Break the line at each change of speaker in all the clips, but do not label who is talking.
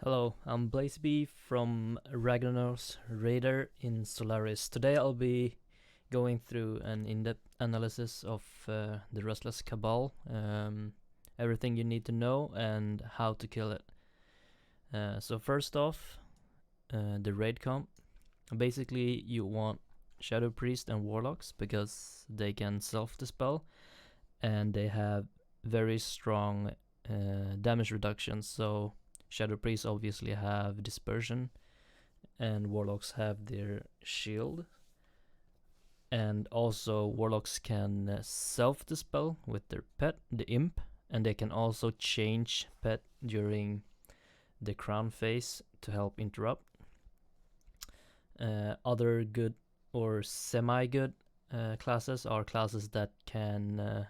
Hello, I'm blazyb from Ragnar's Raider in Solaris. Today I'll be going through an in-depth analysis of the Restless Cabal, everything you need to know and how to kill it. So first off, the raid comp. Basically you want Shadow Priest and Warlocks because they can self-dispel and they have very strong damage reduction, so Shadow Priests obviously have dispersion, and Warlocks have their shield. And also Warlocks can self-dispel with their pet, the Imp, and they can also change pet during the crown phase to help interrupt. Other good or semi-good classes are classes that can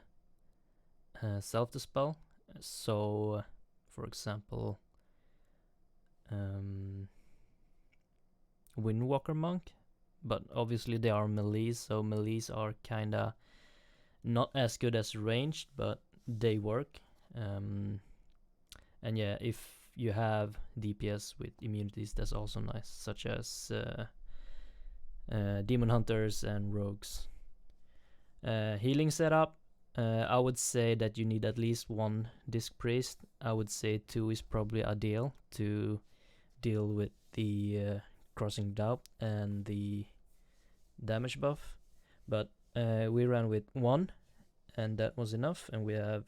self-dispel. So, for example, Windwalker Monk, but obviously they are melees, so melees are kinda not as good as ranged, but they work. And yeah, if you have DPS with immunities, that's also nice, such as Demon Hunters and Rogues. Healing setup, I would say that you need at least one Disc Priest. I would say 2 is probably ideal to deal with the crossing doubt and the damage buff, but we ran with 1 and that was enough, and we have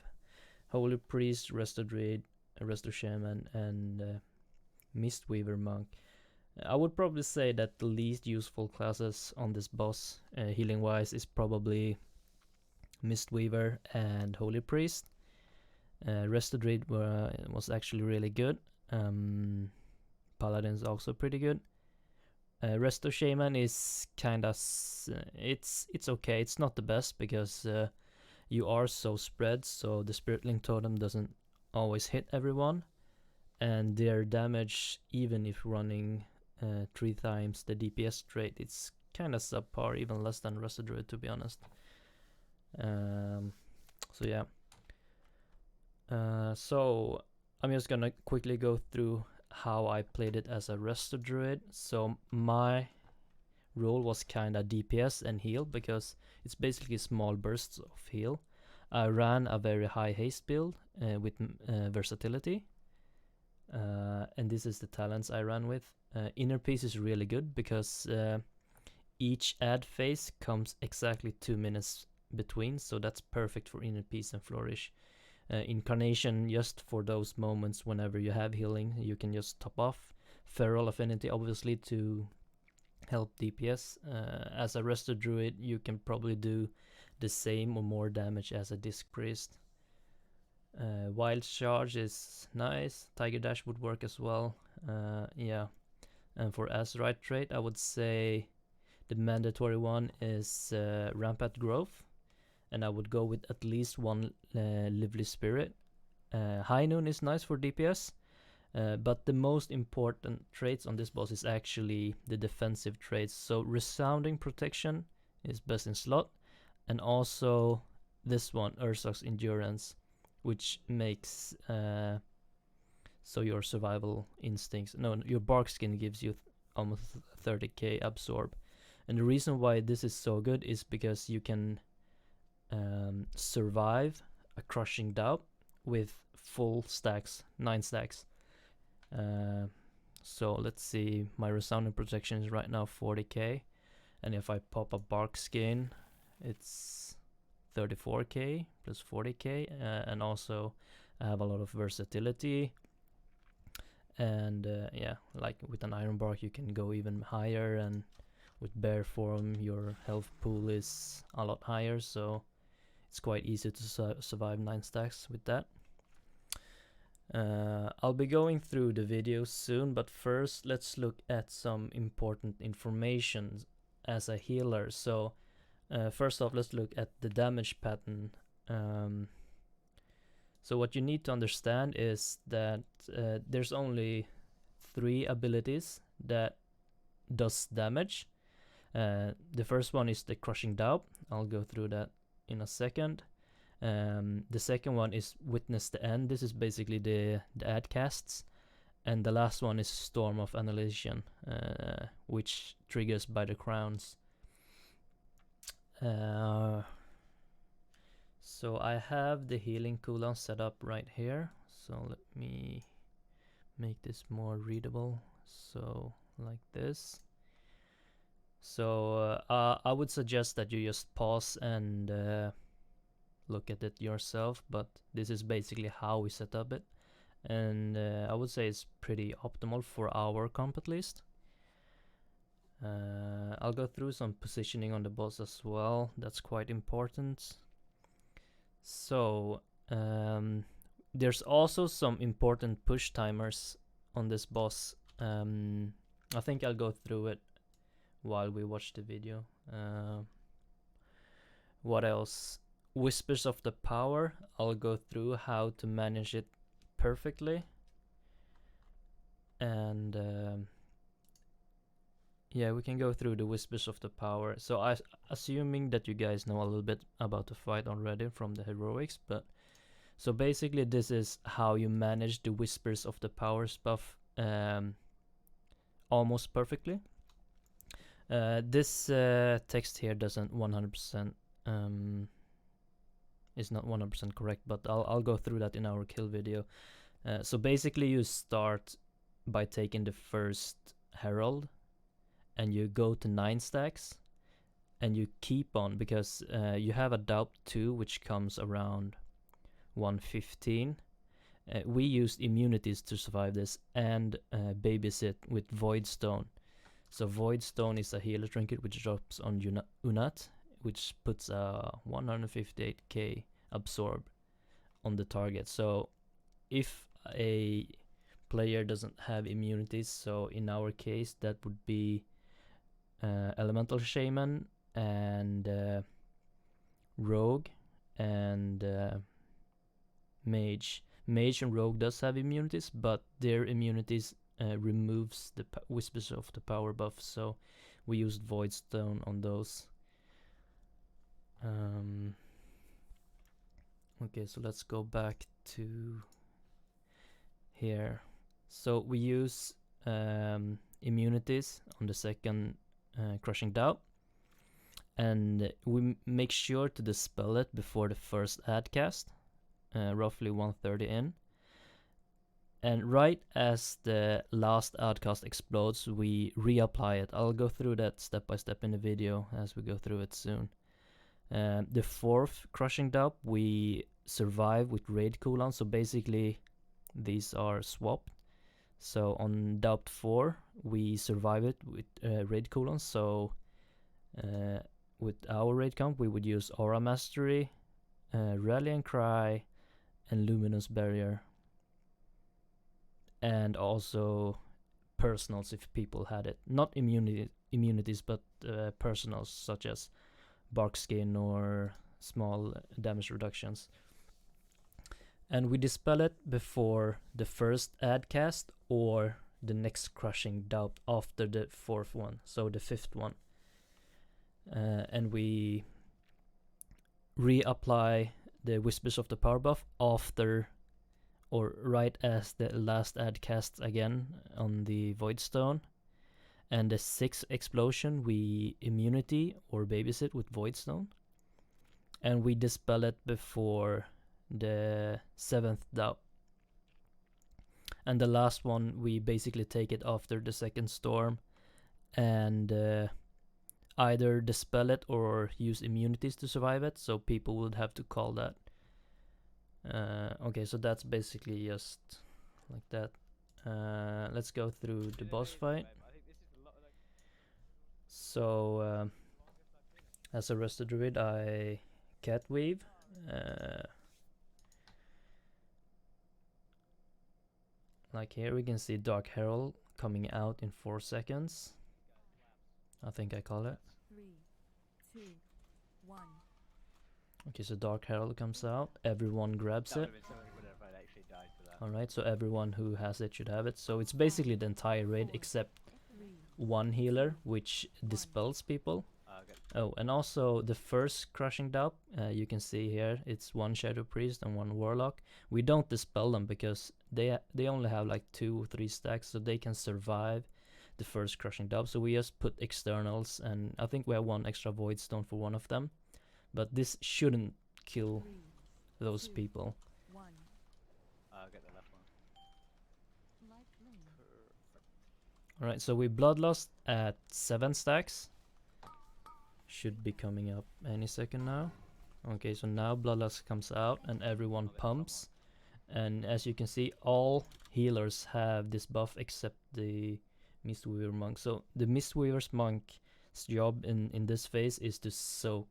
Holy Priest, Resto Druid, Resto Shaman, and Mistweaver Monk. I would probably say that the least useful classes on this boss, healing wise, is probably Mistweaver and Holy Priest. Resto Druid was actually really good. Paladin's also pretty good. Resto Shaman is kinda it's okay. It's not the best because you are so spread, so the Spirit Link Totem doesn't always hit everyone, and their damage, even if running 3 times the DPS trait, it's kinda subpar, even less than Resto Druid, to be honest. So yeah. So I'm just gonna quickly go through how I played it as a Resto Druid. So my role was kinda DPS and heal, because it's basically small bursts of heal. I ran a very high haste build with versatility, and this is the talents I ran with. Inner Peace is really good because each add phase comes exactly 2 minutes between, so that's perfect for Inner Peace and Flourish. Incarnation, just for those moments whenever you have healing, you can just top off. Feral Affinity, obviously, to help DPS. As a Resto Druid, you can probably do the same or more damage as a Disc Priest. Wild Charge is nice. Tiger Dash would work as well. Yeah. And for Azurite trait, I would say the mandatory one is Rampant Growth, and I would go with at least 1 Lively Spirit. High Noon is nice for DPS, but the most important traits on this boss is actually the defensive traits. So Resounding Protection is best in slot, and also this one, Ursoc's Endurance, which makes so your survival instincts, no, your bark skin gives you almost 30k absorb. And the reason why this is so good is because you can survive a crushing doubt with full stacks, 9 stacks. So let's see, my Resounding Protection is right now 40k, and if I pop a bark skin, it's 34k plus 40k, and also I have a lot of versatility, and yeah, like with an Iron Bark you can go even higher, and with Bear Form your health pool is a lot higher, so it's quite easy to survive 9 stacks with that. I'll be going through the video soon, but first let's look at some important information as a healer. So first off, let's look at the damage pattern. So what you need to understand is that there's only 3 abilities that does damage. The first one is the Crushing Doubt. I'll go through that in a second. The second one is Witness the End. This is basically the ad casts, And the last one is Storm of Annihilation, which triggers by the crowns. So I have the healing cooldown set up right here. So let me make this more readable. So like this. So I would suggest that you just pause and look at it yourself, but this is basically how we set up it. And I would say it's pretty optimal for our comp at least. I'll go through some positioning on the boss as well. That's quite important. So there's also some important push timers on this boss. I think I'll go through it while we watch the video. What else? Whispers of the Power. I'll go through how to manage it perfectly. And yeah, we can go through the Whispers of the Power. So assuming that you guys know a little bit about the fight already from the heroics, but so basically this is how you manage the Whispers of the Powers buff almost perfectly. This text here doesn't 100% is not 100% correct, but I'll go through that in our kill video. So basically you start by taking the first herald and you go to 9 stacks and you keep on, because you have a doubt 2 which comes around 115. We used immunities to survive this and babysit with Void Stone. So Void Stone is a healer trinket which drops on Unat, which puts a 158k absorb on the target. So if a player doesn't have immunities, so in our case that would be Elemental Shaman and Rogue and Mage. Mage and Rogue does have immunities, but their immunities removes the Whispers of the Power buff, so we used Void Stone on those. Okay, so let's go back to here. So we use immunities on the second Crushing Doubt, and we make sure to dispel it before the first ad cast, roughly 130 in. And right as the last ad cast explodes, we reapply it. I'll go through that step by step in the video as we go through it soon. The fourth Crushing Doubt we survive with raid cooldown, so basically these are swapped. So on Doubt 4 we survive it with raid cooldown, so with our raid count we would use Aura Mastery, Rallying Cry and Luminous Barrier, and also personals if people had it. Not immunities, but personals such as Bark Skin or small damage reductions. And we dispel it before the first ad cast or the next Crushing Doubt after the fourth one, so the fifth one. And we reapply the Whispers of the Power buff after or right as the last ad casts again on the Void Stone. And the sixth explosion we immunity or babysit with Void Stone. And we dispel it before the seventh doubt. And the last one we basically take it after the second storm and either dispel it or use immunities to survive it, so people would have to call that. Okay, so that's basically just like that. Let's go through the boss fight. So as a Restless Druid I cat weave. Like here we can see Dark Herald coming out in 4 seconds. I think I call it.
3, 2, 1.
Okay, so Dark Herald comes out. Everyone grabs it. Alright, so everyone who has it should have it. So it's basically the entire raid except one healer, which dispels people. Oh, and also the first crushing doubt, you can see here, it's one Shadow Priest and one Warlock. We don't dispel them because they only have like 2 or 3 stacks, so they can survive the first crushing doubt. So we just put externals, and I think we have 1 extra Void Stone for one of them. But this shouldn't kill
3,
those
2,
people.
1.
I'll get the left one.
Like lane.
Alright, so we Bloodlust at 7 stacks. Should be coming up any second now. Okay, so now Bloodlust comes out and everyone pumps. And as you can see, all healers have this buff except the Mistweaver Monk. So the Mistweaver's Monk's job in this phase is to soak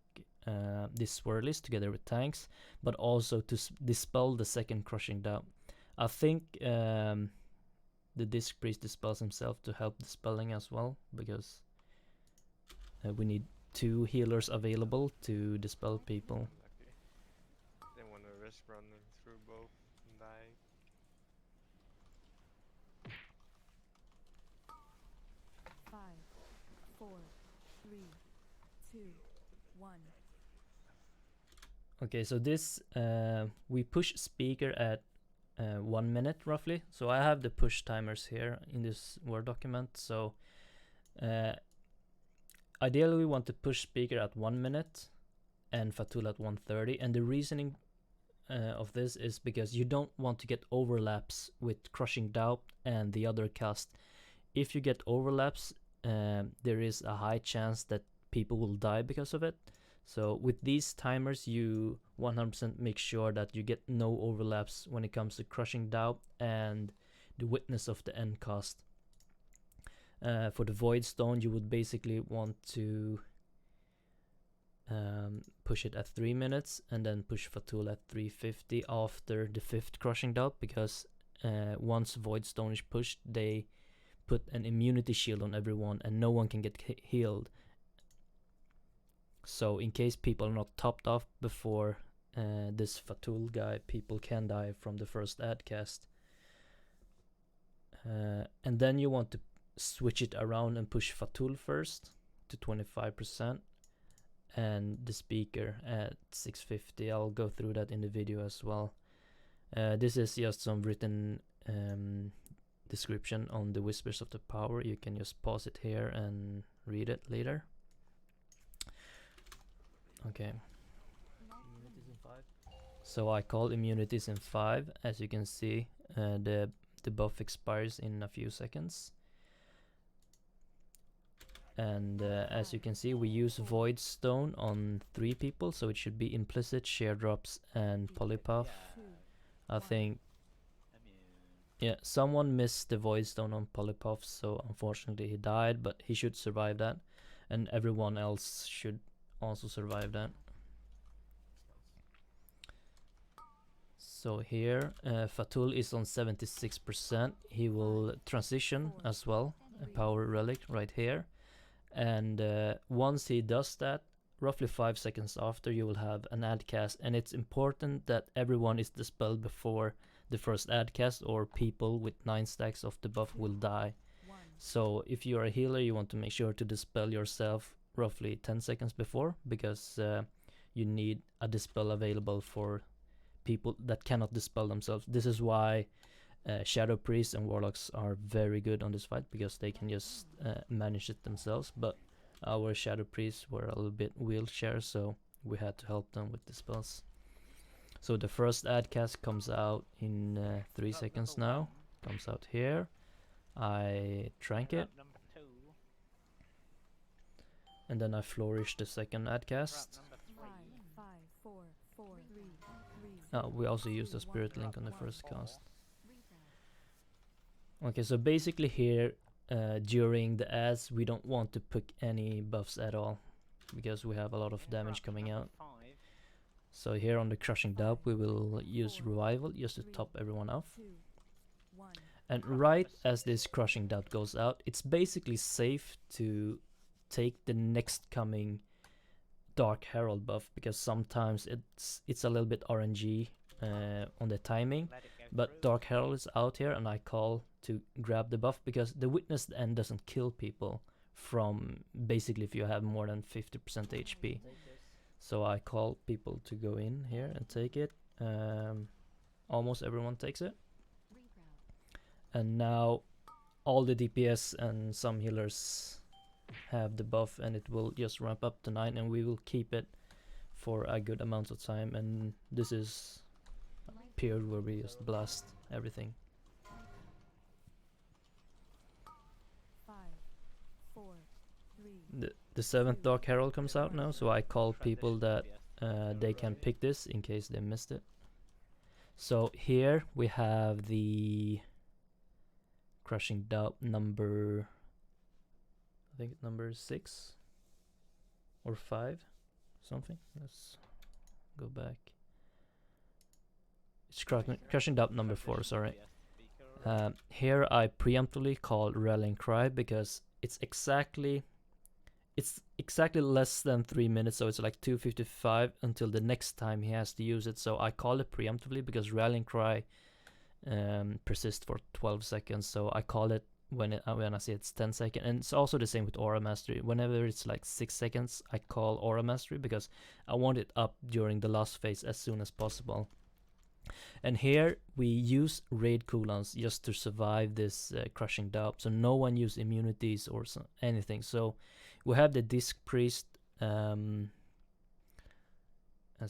these swirlies together with tanks, but also to dispel the second crushing doubt. I think the Disc Priest dispels himself to help dispelling as well, because we need 2 healers available to dispel people.
Lucky. Didn't want to risk running through both and dying.
Five, 4, 3, 2, 1.
Okay, so this we push speaker at 1 minute roughly. So I have the push timers here in this Word document. So ideally we want to push speaker at 1 minute and Fatul at 1:30. And the reasoning of this is because you don't want to get overlaps with Crushing Doubt and the other cast. If you get overlaps, there is a high chance that people will die because of it. So with these timers, you 100% make sure that you get no overlaps when it comes to Crushing Doubt and the Witness of the End cast. For the Void Stone, you would basically want to push it at 3 minutes and then push Fatul at 3:50 after the 5th Crushing Doubt, because once Void Stone is pushed, they put an immunity shield on everyone and no one can get healed. So in case people are not topped off before this Fatul guy, people can die from the first ad cast. And then you want to switch it around and push Fatul first to 25% and the speaker at 650. I'll go through that in the video as well. This is just some written description on the Whispers of the Power. You can just pause it here and read it later. Okay. Immunities in 5. So I call immunities in 5. As you can see, the buff expires in a few seconds. And as you can see, we use Void Stone on 3 people, so it should be Implicit, Sheer Drops, and Polypuff. I think, yeah, someone missed the Void Stone on Polypuff, so unfortunately he died, but he should survive that. And everyone else should also survive that. So here, Fatul is on 76%. He will transition as well, a power relic right here. And once he does that, roughly 5 seconds after, you will have an ad cast. And it's important that everyone is dispelled before the first ad cast, or people with 9 stacks of the buff will die. So if you are a healer, you want to make sure to dispel yourself roughly 10 seconds before, because you need a dispel available for people that cannot dispel themselves. This is why Shadow Priests and Warlocks are very good on this fight, because they can just manage it themselves. But our Shadow Priests were a little bit wheelchair, so we had to help them with the spells. So the first ad cast comes out in 3 seconds now. Comes out here. I trank it. And then I flourish the second ad cast.
5, 4, 4, 3, 3.
We also use the Spirit Link on the first cast. Okay, so basically here, during the ads, we don't want to put any buffs at all, because we have a lot of damage coming out. So here on the Crushing Doubt, we will use Revival just to top everyone off. And right as this Crushing Doubt goes out, it's basically safe to take the next coming Dark Herald buff, because sometimes it's a little bit RNG on the timing. But Dark Herald is out here, and I call to grab the buff, because the Witness End doesn't kill people from basically if you have more than 50% HP. So I call people to go in here and take it. Almost everyone takes it. And now all the DPS and some healers have the buff, and it will just ramp up to 9, and we will keep it for a good amount of time. And this is a period where we just blast everything.
5, 4, 3.
The 7th Dark Herald comes out now, so I call people that they can pick this in case they missed it. So here we have the Crushing Doubt number, I think number 6 or 5, something. Let's go back. It's Crushing Doubt number 4, sorry. Here I preemptively call Rallying Cry because it's exactly less than 3 minutes, so it's like 2:55 until the next time he has to use it. So I call it preemptively because Rallying Cry persists for 12 seconds. So I call it when I see it's 10 seconds. And it's also the same with Aura Mastery. Whenever it's like 6 seconds, I call Aura Mastery because I want it up during the last phase as soon as possible. And here we use raid cooldowns just to survive this Crushing Doubt. So no one use immunities or anything. So we have the Disc Priest, as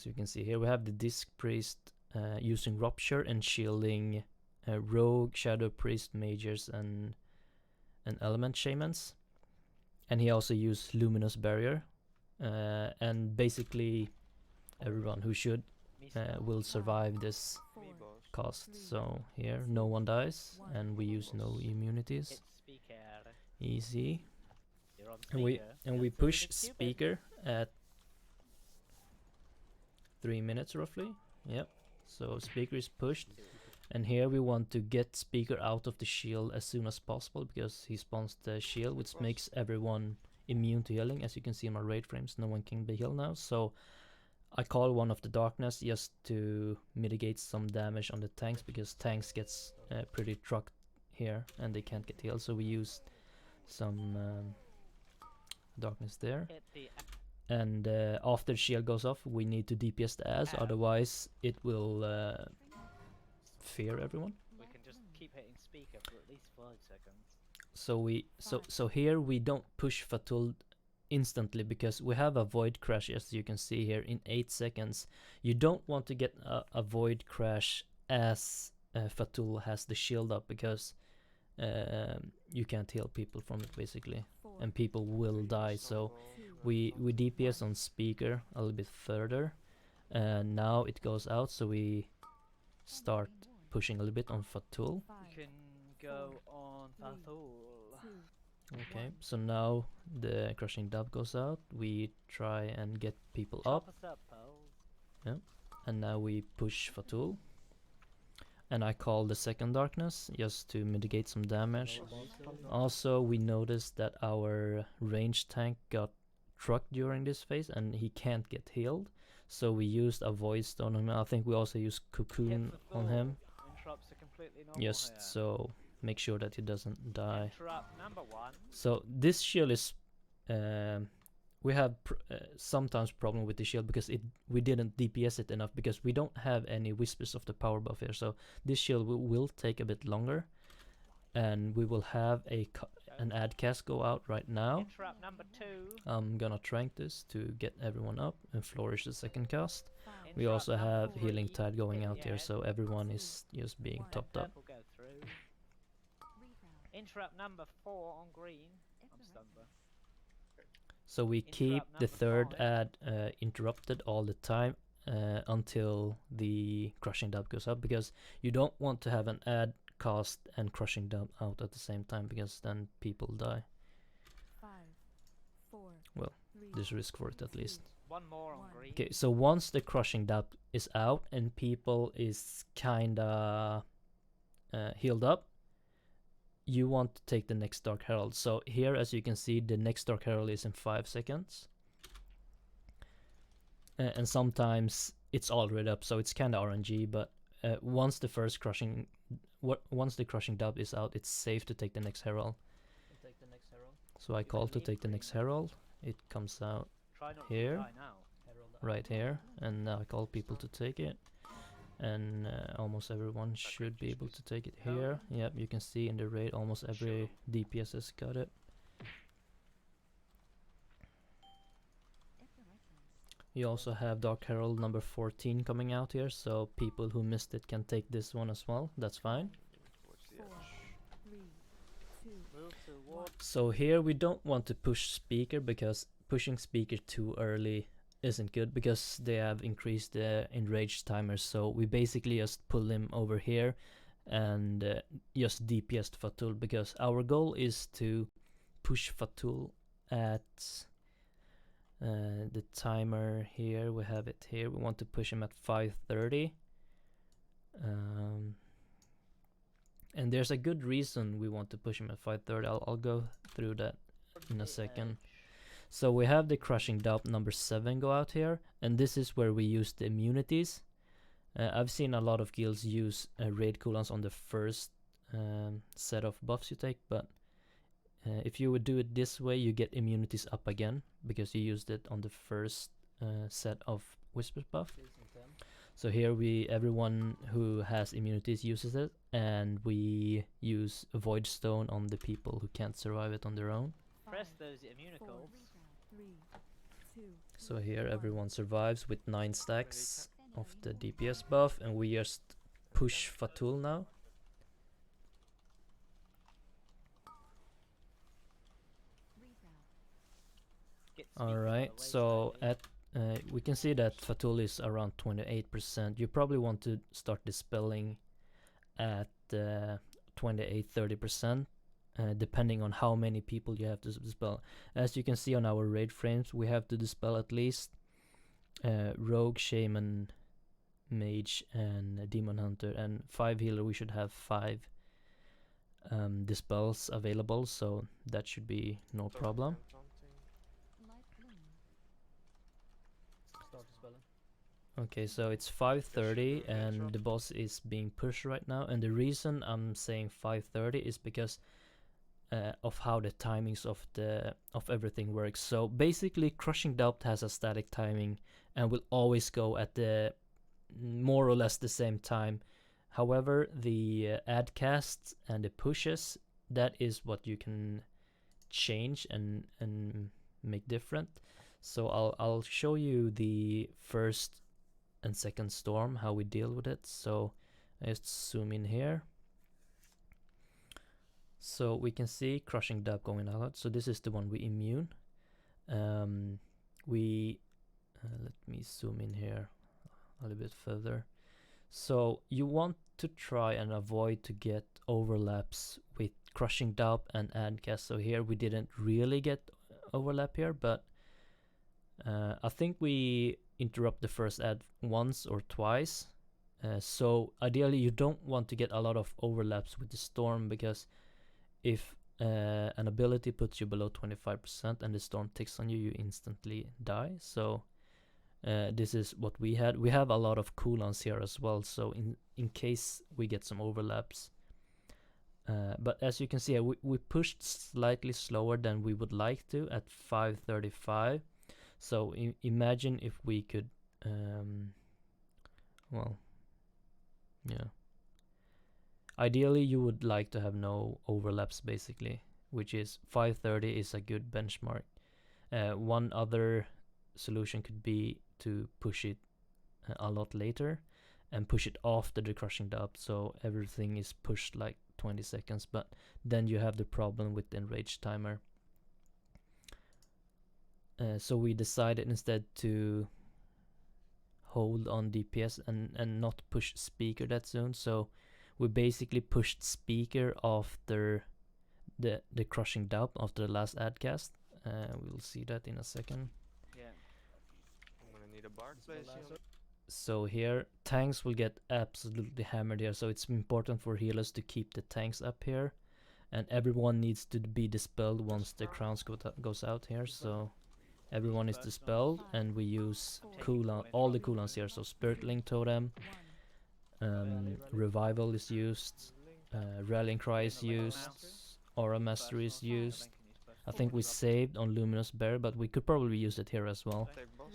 you can see here, we have the Disc Priest using Rupture and shielding Rogue, Shadow Priest, Mages, and Element Shamans. And he also used Luminous Barrier. And basically everyone who should will survive this cost. So here no one dies, and we use no immunities. Easy. And we push Speaker at 3 minutes roughly. Yep. So Speaker is pushed, and here we want to get Speaker out of the shield as soon as possible because he spawns the shield, which makes everyone immune to healing. As you can see in my raid frames, no one can be healed now. So I call one of the Darkness just to mitigate some damage on the tanks, because tanks gets pretty trucked here and they can't get healed. So we use some Darkness there. And after shield goes off, we need to DPS the ass, otherwise it will fear everyone.
We can just keep hitting Speaker for at least 5 seconds.
So here we don't push Fatul instantly because we have a void crash, as you can see here, in 8 seconds. You don't want to get a void crash as Fatul has the shield up, because you can't heal people from it basically, and people will die. So we DPS on Speaker a little bit further, and now it goes out, so we start pushing a little bit on Fatul.
You can go on Fatul.
Okay, so now the Crushing Dub goes out. We try and get people up. Yeah, and now we push Fatul. And I call the second Darkness just to mitigate some damage. Also, we noticed that our ranged tank got trucked during this phase and he can't get healed. So we used a Void Stone on him. I think we also used Cocoon on him. Just so make sure that he doesn't die. So this shield is we have sometimes problem with the shield because we didn't DPS it enough, because we don't have any Whispers of the Power buff here. So this shield will take a bit longer, and we will have an ad cast go out right now. I'm gonna trank this to get everyone up and flourish the second cast. We also have Healing Tide going out here, so everyone is just being topped up.
Interrupt number 4 on green. I'm stunned though.
So we keep the third ad interrupted all the time until the Crushing Dub goes up, because you don't want to have an ad cast and Crushing Dub out at the same time, because then people die.
5, 4,
well, there's risk for it at least.
One more on green.
Okay, so once the Crushing Dub is out and people is kinda healed up, you want to take the next Dark Herald. So here, as you can see, the next Dark Herald is in 5 seconds. And sometimes it's already up, so it's kind of RNG, but once the Crushing Dub is out, it's safe to take the next Herald. So I call to take the next herald. It comes out
Try not
here.
to die now.
right here, and now I call people to take it, and almost everyone should be able to take it here. Yep, you can see in the raid almost every DPS has got it. You also have Dark Herald number 14 coming out here, so people who missed it can take this one as well. That's fine.
Towards the
4,
edge.
3, 2,
Move toward.
So here we don't want to push speaker, because pushing speaker too early isn't good, because they have increased the enraged timer. So we basically just pull him over here and just DPS Fatul, because our goal is to push Fatul at the timer here. We have it here. We want to push him at 5:30. And there's a good reason we want to push him at 5:30. I'll go through that in a second. So we have the Crushing Doubt number 7 go out here, and this is where we use the immunities. I've seen a lot of guilds use raid cooldowns on the first set of buffs you take, but if you would do it this way, you get immunities up again, because you used it on the first set of Whispers buff. So here everyone who has immunities uses it, and we use Void Stone on the people who can't survive it on their own.
Press those immunicals.
3, 2,
So here everyone survives with 9 stacks of the DPS buff, and we just push Fatul now.
Get
Alright,
speaker
so
away,
at we can see that Fatul is around 28%. You probably want to start dispelling at 28-30%, depending on how many people you have to dispel. As you can see on our raid frames, we have to dispel at least Rogue, Shaman, Mage, and Demon Hunter, and 5 healer. We should have 5 dispels available, so that should be no problem. Okay, so it's 5:30 and the boss is being pushed right now, and the reason I'm saying 5:30 is because of how the timings of everything works. So basically, Crushing Doubt has a static timing and will always go at the more or less the same time. However, the ad casts and the pushes, that is what you can change and make different. So I'll show you the first and second storm, how we deal with it. So I just zoom in here. So we can see Crushing Dub going out. So this is the one we immune. Let me zoom in here a little bit further. So you want to try and avoid to get overlaps with Crushing Dub and Adcast. So here we didn't really get overlap here, but I think we interrupt the first ad once or twice. So ideally you don't want to get a lot of overlaps with the storm, because if an ability puts you below 25% and the storm ticks on you, you instantly die. So this is what we had. We have a lot of cooldowns here as well, so in case we get some overlaps. But as you can see, we pushed slightly slower than we would like to at 5:35. So imagine if we could, well, yeah. Ideally, you would like to have no overlaps, basically, which is 5:30 is a good benchmark. One other solution could be to push it a lot later and push it after the Crushing Dub, so everything is pushed like 20 seconds, but then you have the problem with the enraged timer. So we decided instead to hold on DPS and not push speaker that soon. So we basically pushed speaker after the Crushing Dub, after the last adcast. We'll see that in a second.
Yeah.
I'm gonna need a bard place.
So here tanks will get absolutely hammered here, so it's important for healers to keep the tanks up here, and everyone needs to be dispelled once the crowns goes out here. So everyone is dispelled, and we use cooldown, all the cooldowns here. So Spirit Link Totem, Revival is used, Rallying Cry is used, Aura Mastery is used, I think we saved on Luminous Bear, but we could probably use it here as well.
Take boss.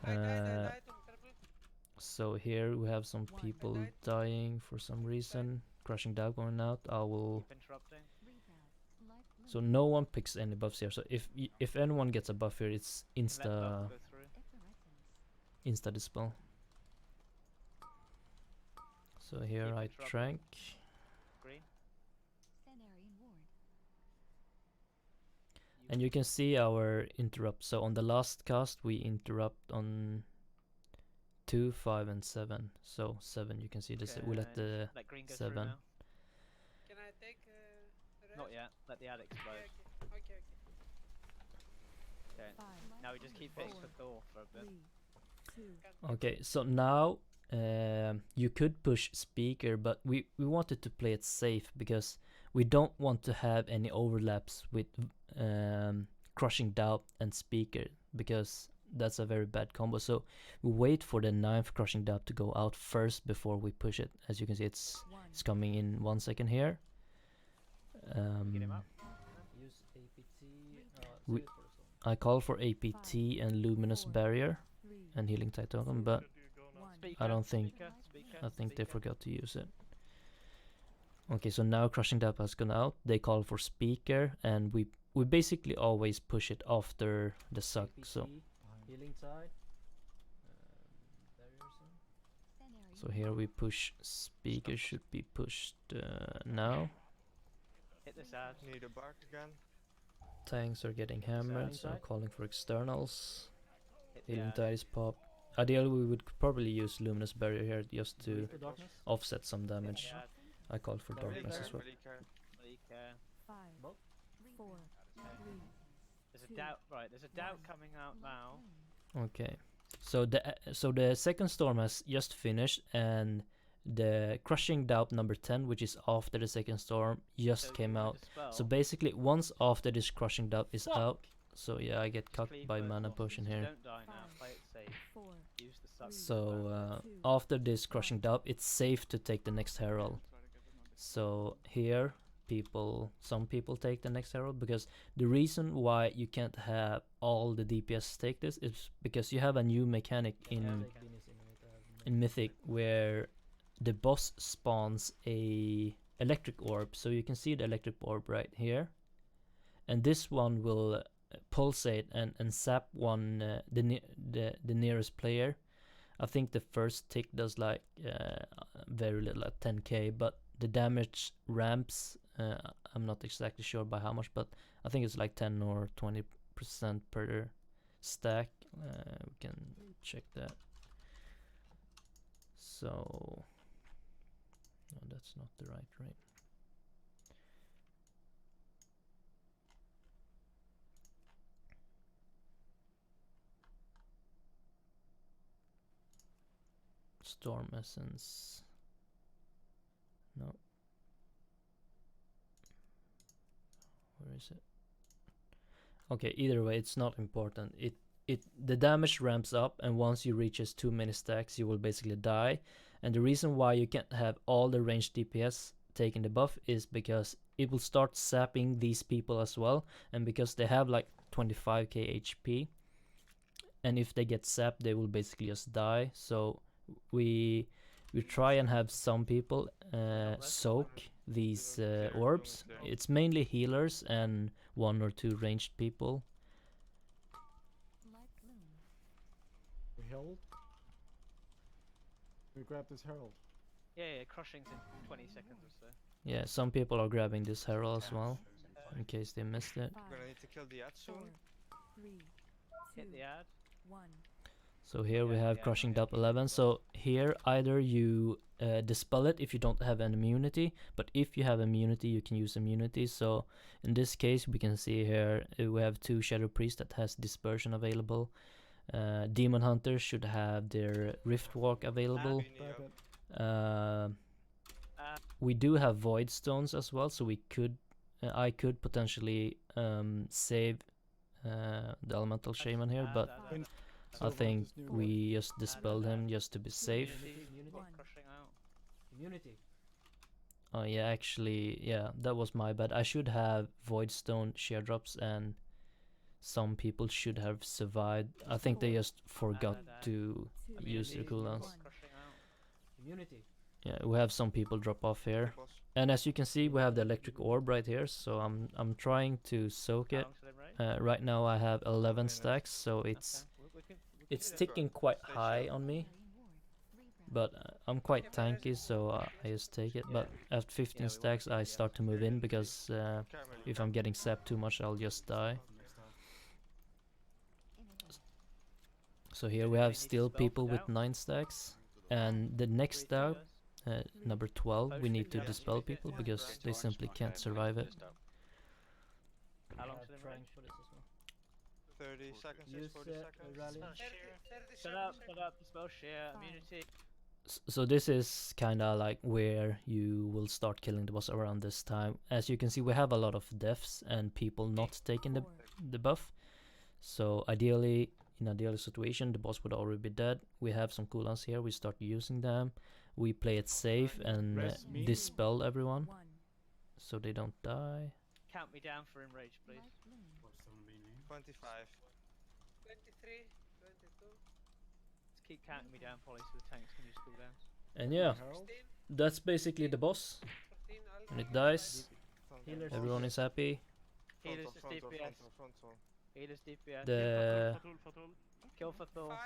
Uh, so here we have some people dying for some reason. Crushing Dab going out. I will.
Keep interrupting.
So no one picks any buffs here. So if anyone gets a buff here, it's
Let
insta
buff go through.
insta dispel. So here
Keep
I
interrupting.
trank.
Green.
And you can see our interrupt. So on the last cast we interrupt on 2, 5 and 7. So 7 you can see this. We let the
Let green go
7.
through now.
Can I take the
Not
rest?
yet. Let the ad explode.
Okay, okay.
Okay. Now we just keep hitting for Thor for a bit.
3, 2,
Okay, so now you could push speaker, but we wanted to play it safe because we don't want to have any overlaps with crushing doubt and speaker, because that's a very bad combo. So we wait for the 9th crushing doubt to go out first before we push it. As you can see, it's
1.
coming in 1 second here.
Get him up.
Use APT. I call for APT and Luminous Barrier
3,
and Healing Titan, but
1.
Speaker,
I don't think-
Speaker,
I think they
speaker.
forgot to use it. Okay, so now Crushing Dab has gone out. They call for speaker, and we basically always push it after the suck. So Healing Tide. So here we push speaker, should be pushed now.
Hit this ad.
Need a bark again.
Tanks are getting hammered, so I'm calling for externals.
Hit the
Healing
ad.
Tide is pop. Ideally we would probably use Luminous Barrier here just to offset some
Hit
damage.
the ad.
I call for
Really
darkness
care,
as well.
really care.
Speaker.
5, 4, 3,
There's a doubt. Right. There's a doubt coming out now.
Okay, so the second storm has just finished, and the Crushing Doubt number 10, which is after the second storm, just
So
came
you
out.
dispel.
So basically, once after this Crushing Doubt is
Fuck!
out, so yeah, I get cucked
Cleave
by
both
mana
bosses.
potion here.
Don't die now. Play it safe.
4,
Use the suck.
So after this Crushing Doubt, it's safe to take the next Herald. So here, some people take the next Herald, because the reason why you can't have all the DPS take this is because you have a new mechanic in Mythic where the boss spawns a electric orb. So you can see the electric orb right here, and this one will pulsate and zap the nearest player. I think the first tick does like very little, like 10k, but the damage ramps. I'm not exactly sure by how much, but I think it's like 10 or 20% per stack. We can check that. So no, that's not the right rate. Storm Essence. No. Where is it? Okay, either way, it's not important. The damage ramps up, and once you reaches too many stacks, you will basically die. And the reason why you can't have all the ranged DPS taking the buff is because it will start sapping these people as well, and because they have like 25k HP, and if they get sapped, they will basically just die. So we try and have some people soak these orbs. It's mainly healers and 1 or 2 ranged people.
We Herald? We grab this Herald.
Yeah, crushing's in 20 seconds or so.
Yeah, some people are grabbing this Herald as well, in case they missed it.
5,
I'm gonna need to kill the ad
4,
soon.
3,
Hit
2,
the ad.
1.
So here we
Yeah,
have
yeah,
Crushing
yeah.
Doubt 11. So here either you dispel it if you don't have an immunity, but if you have immunity, you can use immunity. So in this case, we can see here we have 2 Shadow Priests that has dispersion available. Demon Hunters should have their Rift Walk available.
Beanie
Grab
up.
it.
We do have Void Stones as well, so we could, I could potentially save the Elemental Shaman here, but I think we just dispelled him just to be safe.
Immunity.
One.
Crushing out.
Immunity. Oh yeah, actually, yeah, that was my bad. I should have Voidstone shear drops, and some people should have survived. I think they just forgot to use their cooldowns.
Crushing out.
Immunity. Yeah, we have some people drop off
The
here,
boss.
and as you can see, we have the electric orb right here. So I'm trying to soak
How
it.
long's it in range?
Right now I have 11
minutes.
stacks, so
Okay,
it's
we can
it's
do it.
ticking quite
Stay
high
sharp.
on me. But I'm quite tanky, so I just take it. But after 15
Yeah, we
stacks,
wanna
I
beat the
start to move in because
Caramel,
if I'm getting sapped too much, I'll just die. So here we
Anybody
have
need to
still
spell
people
for
with
doubt?
9 stacks, and the next stack, number 12, we need to
Yeah.
dispel people because they simply can't survive it.
How long's it in range?
30 seconds,
Use
40 seconds.
30
Shut up,
seconds.
shut up, dispel share, immunity.
So this is kinda like where you will start killing the boss around this time. As you can see, we have a lot of deaths and people not taking the buff. So ideally, in ideal situation, the boss would already be dead. We have some cooldowns here, we start using them. We play it safe and
Rest me.
dispel everyone
1.
so they don't die.
Count me down for enrage, please.
25.
23, 22,
Just keep counting me down, Polly, so the tanks can use cooldowns.
And yeah,
Herald?
16,
that's basically the boss.
14, all
When it dies,
Healers
everyone is happy.
Healers is
Frontal,
DPS.
frontal.
Healers DPS.
The
Kill for Thor.
5,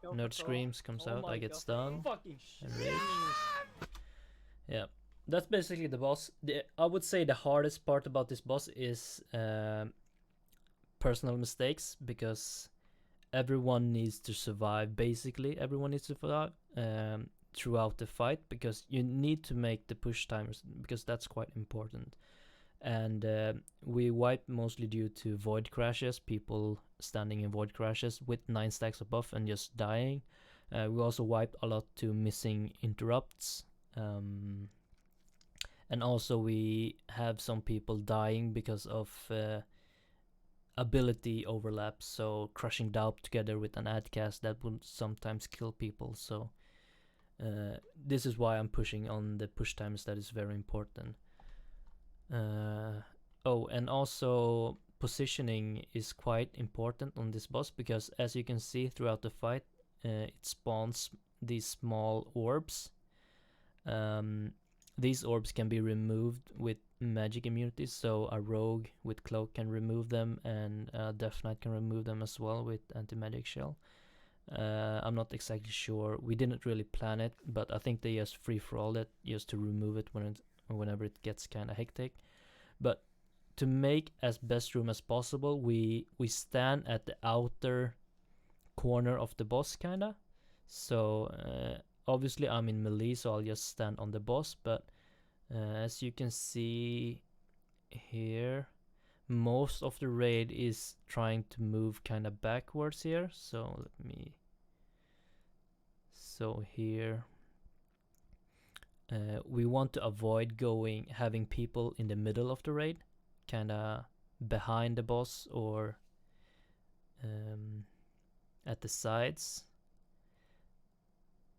Kill for
nerd
Thor.
screams comes out, I get
God.
stunned.
Fucking shit.
And rage. Yeah, that's basically the boss. I would say the hardest part about this boss is personal mistakes, because everyone needs to survive. Basically, everyone needs to survive throughout the fight, because you need to make the push timers, because that's quite important. And we wipe mostly due to void crashes, people standing in void crashes with 9 stacks of buff and just dying. We also wiped a lot to missing interrupts. And also we have some people dying because of ability overlaps, so crushing Daup together with an adcast that would sometimes kill people. So this is why I'm pushing on the push times, that is very important. Oh, and also positioning is quite important on this boss, because as you can see throughout the fight, it spawns these small orbs. These orbs can be removed with magic immunities, so a rogue with cloak can remove them, and Death Knight can remove them as well with anti-magic shell. I'm not exactly sure, we didn't really plan it, but I think they just free-for-all it just to remove it whenever it gets kind of hectic. But to make as best room as possible, we stand at the outer corner of the boss kinda. So obviously I'm in melee, so I'll just stand on the boss, but as you can see here, most of the raid is trying to move kind of backwards here. So here we want to avoid having people in the middle of the raid, kind of behind the boss or at the sides.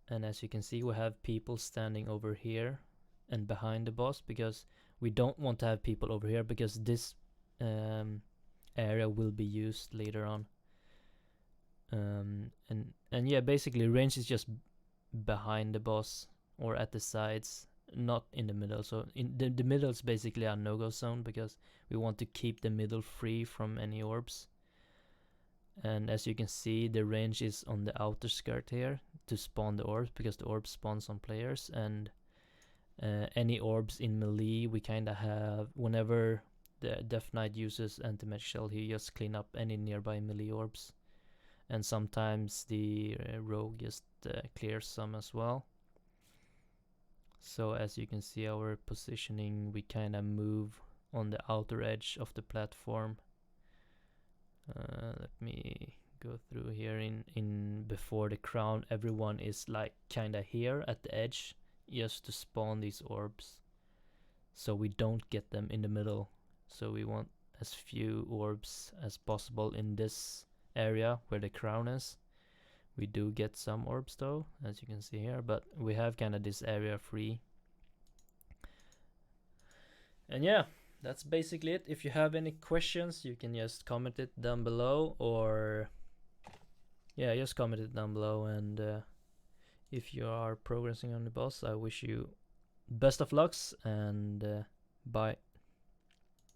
And as you can see, we have people standing over here and behind the boss, because we don't want to have people over here, because this area will be used later on. And yeah, basically range is just behind the boss or at the sides, not in the middle. So in the middle is basically a no-go zone, because we want to keep the middle free from any orbs. And as you can see, the range is on the outer skirt here to spawn the orbs, because the orbs spawns on players. And any orbs in melee, we kind of have, whenever the Death Knight uses anti-magic shell, he just clean up any nearby melee orbs. And sometimes the rogue just clears some as well. So as you can see, our positioning, we kind of move on the outer edge of the platform. Let me go through here. In before the crown, everyone is like kind of here at the edge, just to spawn these orbs, so we don't get them in the middle. So we want as few orbs as possible in this area where the crown is. We do get some orbs though, as you can see here, but we have kind of this area free. And yeah, that's basically it. If you have any questions, you can just comment it down below, or yeah, just comment it down below. And if you are progressing on the boss, I wish you best of lucks, and bye.